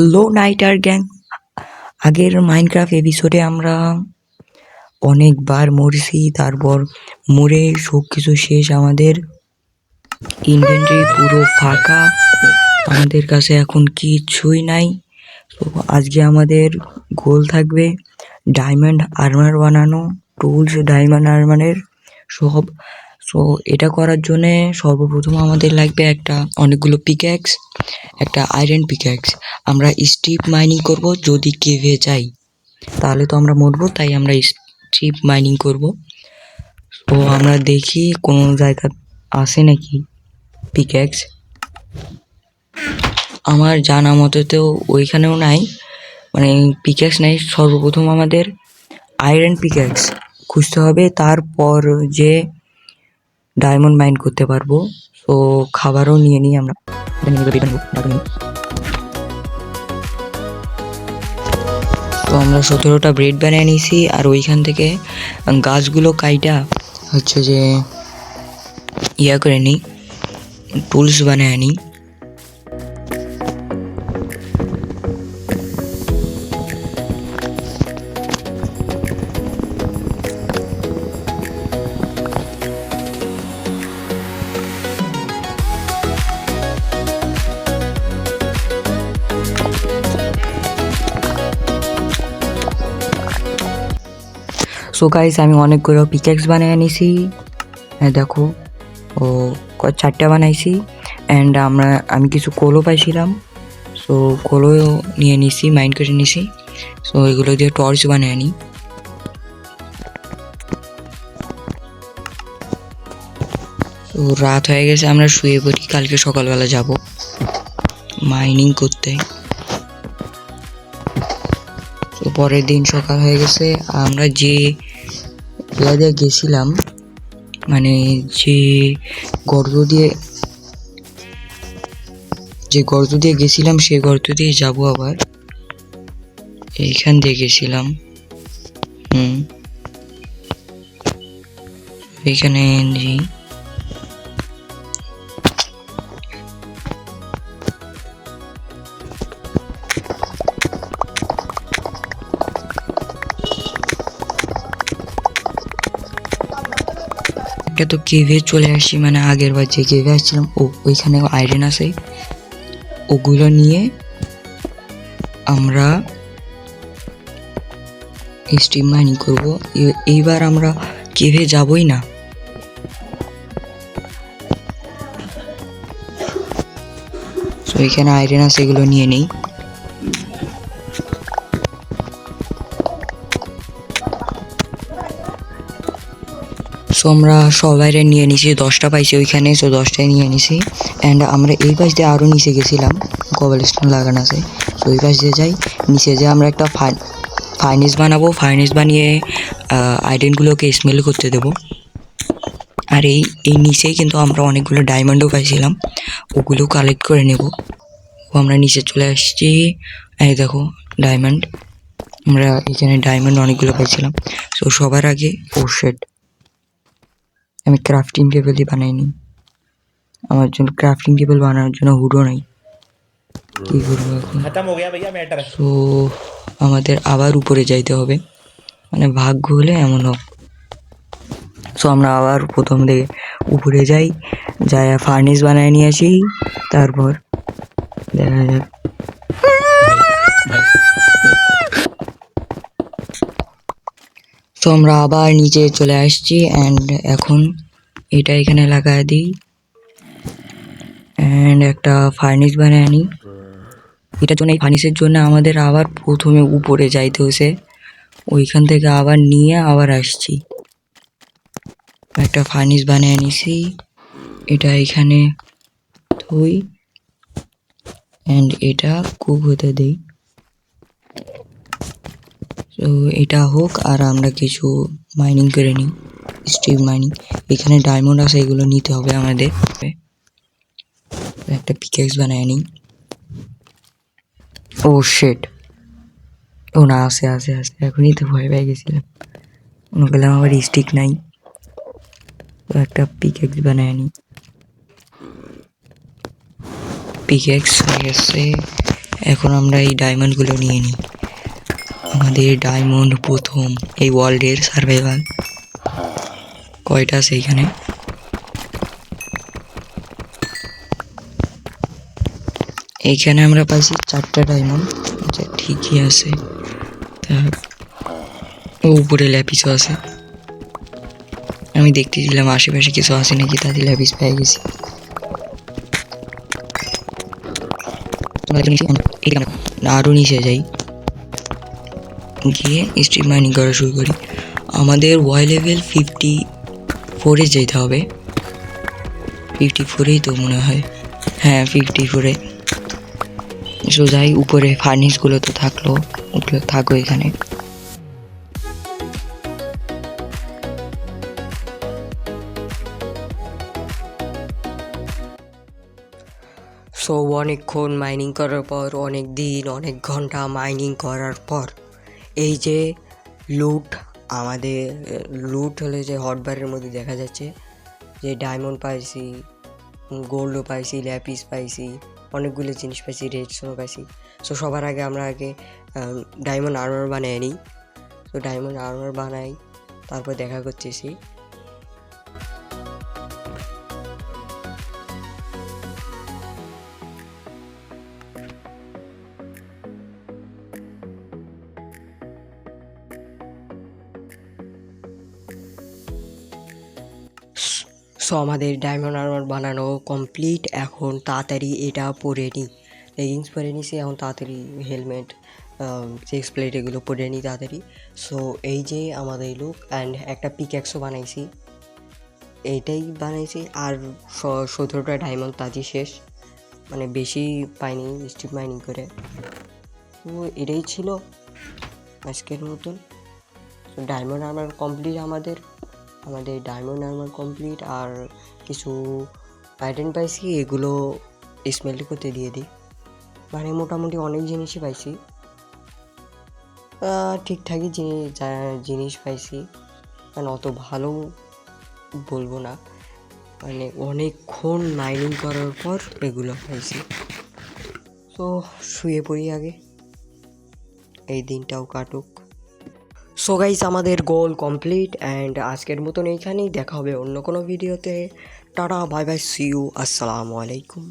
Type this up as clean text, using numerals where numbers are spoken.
Hello nighter gang. আগের Minecraft এপিসোডে আমরা অনেকবার মরছি, তারপর মরে সব কিছু শেষ। আমাদের ইনভেন্টরি পুরো ফাঁকা, আমাদের কাছে এখন কিছুই নাই। তো আজকে আমাদের গোল থাকবে ডায়মন্ড আর্মার বানানো, টুলস ডায়মন্ড আর্মারের সব। সো এটা করার জন্যে সর্বপ্রথম আমাদের লাগবে অনেকগুলো পিক্যাক্স, একটা আয়রন পিক্যাক্স। আমরা স্ট্রিপ মাইনিং করব, যদি কেভে যাই তাহলে তো আমরা মরবো, তাই আমরা স্ট্রিপ মাইনিং করব। তো আমরা দেখি কোনো জায়গা আছে নাকি পিক্যাক্স। আমার জানা মতে তো ওইখানেও নাই, মানে পিক্যাক্স নাই। সর্বপ্রথম আমাদের আয়রন পিক্যাক্স খুঁজতে হবে, তারপর যে ডায়মন্ড মাইন করতে পারবো। তো খাবারও নিয়ে নিই আমরা। তো আমরা 17টা ব্রেড বানিয়ে নিয়েছি, আর ওইখান থেকে গাছগুলো কাইটা হচ্ছে যে করে নিই, টুলস বানিয়ে নিই। সো গাইস, আমি অনেকগুলো পিক্যাক্স বানিয়ে নিছি, দেখো। ও 4টা বানাইছি। অ্যান্ড আমি কিছু কোলও পাইছিলাম, সো কোলও নিয়ে নিছি, মাইন্ড করে নিছি। সো এগুলো দিয়ে টর্চ বানিয়ে নিই। তো রাত হয়ে গেছে, আমরা শুয়ে পড়ি, কালকে সকালবেলা যাব মাইনিং করতে। তো পরের দিন সকাল হয়ে গেছে, আমরা যে দিয়ে গেছিলাম, মানে যে গর্ত দিয়ে গেছিলাম, সেই গর্ত দিয়ে যাব আবার। এইখান দিয়ে গেছিলাম, এইখানে তো কেভে চলে আসি, মানে আগের বার যে কেভে আসছিলাম ওইখানে আয়রন আছে, ওগুলো নিয়ে আমরা স্ট্রিম মাইনিং করবো। এইবার আমরা কেভে যাবই না। তো এখানে আয়রন আছে, এগুলো নিয়ে নেই। সো আমরা সবাই নিয়ে নিছি, 10টা পাইছি ওইখানে, সো 10টাই নিয়ে নিছি। অ্যান্ড আমরা এই পাশ দিয়ে আরও নিচে গেছিলাম, কবল স্টোন লাগানো আছে। সো ওই পাশ দিয়ে যাই, নিচে যে আমরা একটা ফার্নেস বানাবো, ফার্নেস বানিয়ে আয়রনগুলোকে স্মেল করতে দেবো। আর এই নিচেই কিন্তু আমরা অনেকগুলো ডায়মন্ডও পাইছিলাম, ওগুলো কালেক্ট করে নেব। আমরা নিচে চলে আসছি, এই দেখো ডায়মন্ড। আমরা এখানে ডায়মন্ড অনেকগুলো পাইছিলাম। সো সবার আগে শেড, আমি ক্রাফটিং টেবিলই বানাইনি। আমার জন্য ক্রাফটিং টেবিল বানানোর জন্য হুডও নাই, কি করবো এখন। সো আমাদের আবার উপরে যাইতে হবে, মানে ভাগ্য হলে এমন হোক। সো আমরা আবার প্রথম থেকে উপরে যাই, ফার্নেস বানায় নিয়ে আসি, তারপর দেখা যাক। তো আমরা আবার নিচে চলে আসছি, অ্যান্ড এখন এটা এখানে লাগাই দিই, অ্যান্ড একটা ফার্নেস বানিয়ে নিই। এটার জন্য, এই ফার্নেসের জন্য আমাদের আবার প্রথমে উপরে যাইতে হয়েছে, ওইখান থেকে আবার নিয়ে আবার আসছি। একটা ফার্নেস বানিয়ে নিছি, এটা এখানে থই, অ্যান্ড এটা কুক হতে দেই। তো এটা হোক, আর আমরা কিছু মাইনিং করে নিই, স্ট্রিপ মাইনিং। এখানে ডায়মন্ড আছে, এগুলো নিতে হবে আমাদের। একটা পিকেক্স বানায় নিই। ও শেট, ও না, আছে, এখনই তো ভয় পেয়ে গেছিলাম, মনে করলাম আবার স্টিক নাই। তো একটা পিকেক্স বানায় নিই। পিকেক্স হয়ে গেছে, এখন আমরা এই ডায়মন্ডগুলো নিয়ে নিই। আমাদের ডায়মন্ড প্রথম এই ওয়ার্ল্ডের সার্ভাইভাল কয়টা আছে এইখানে? এইখানে আমরা পাইছি 4টা ডায়মন্ড। আচ্ছা ঠিকই আছে। তা উপরে ল্যাপিসও আছে। আমি দেখতেছিলাম আশেপাশে কিছু আছে নাকি, তাদের ল্যাপিস পেয়ে গেছি। আরও নিচে যাই, গিয়ে স্ট্রিপ মাইনিং করা শুরু করি। আমাদের ওয়াই লেভেল 54-এ যেতে হবে। 54-এই তো মনে হয়, হ্যাঁ 54-এ। সো যাই, উপরে ফার্নিশগুলো তো থাকলো, ওগুলো থাকো এখানে। সো অনেকক্ষণ মাইনিং করার পর, অনেক দিন অনেক ঘন্টা মাইনিং করার পর এই যে লুট, আমাদের লুট হলে যে হটবারের মধ্যে দেখা যাচ্ছে যে ডায়মন্ড পাইছি, গোল্ডও পাইছি, ল্যাপিস পাইছি, অনেকগুলো জিনিস পাইছি, রেডস্টোনও পাইছি। সো সবার আগে আমরা ডায়মন্ড আর্মার বানিয়ে নিই। তো ডায়মন্ড আর্মার বানাই, তারপর দেখা করতেছি। সো আমাদের ডায়মন্ড আর্মার বানানো কমপ্লিট। এখন তাড়াতাড়ি এটা পরে নিই, লেগিংস পরে নিছি। এখন তাড়াতাড়ি হেলমেট, চেস্ট প্লেট এগুলো পরে নিই তাড়াতাড়ি। সো এই যে আমাদের লুক, অ্যান্ড একটা পিক্যাক্সও বানাইছি, এইটাই বানাইছি। আর 17টা ডায়মন্ড তাজি শেষ, মানে বেশি পাইনি স্ট্রিপ মাইনিং করে। তো এটাই ছিল আজকের মতন। ডায়মন্ড আর্মার কমপ্লিট আমাদের ডায়মন্ড আর্মার কমপ্লিট। আর কিছু আইটেম পাইছি, এগুলো স্মেল করতে দিয়ে দিই। মানে মোটামুটি অনেক জিনিসই পাইছি, ঠিকঠাকই জিনিস পাইছি, মানে অত ভালো বলবো না, মানে অনেকক্ষণ মাইনিং করার পর এগুলো পাইছি। তো শুয়ে পড়ি আগে, এই দিনটাও কাটুক। সো গাইস, আমাদের গোল কমপ্লিট, অ্যান্ড আজকের মতন এইখানেই। দেখা হবে অন্য কোনো ভিডিওতে। Tata, bye bye, see you, আসসালামু আলাইকুম।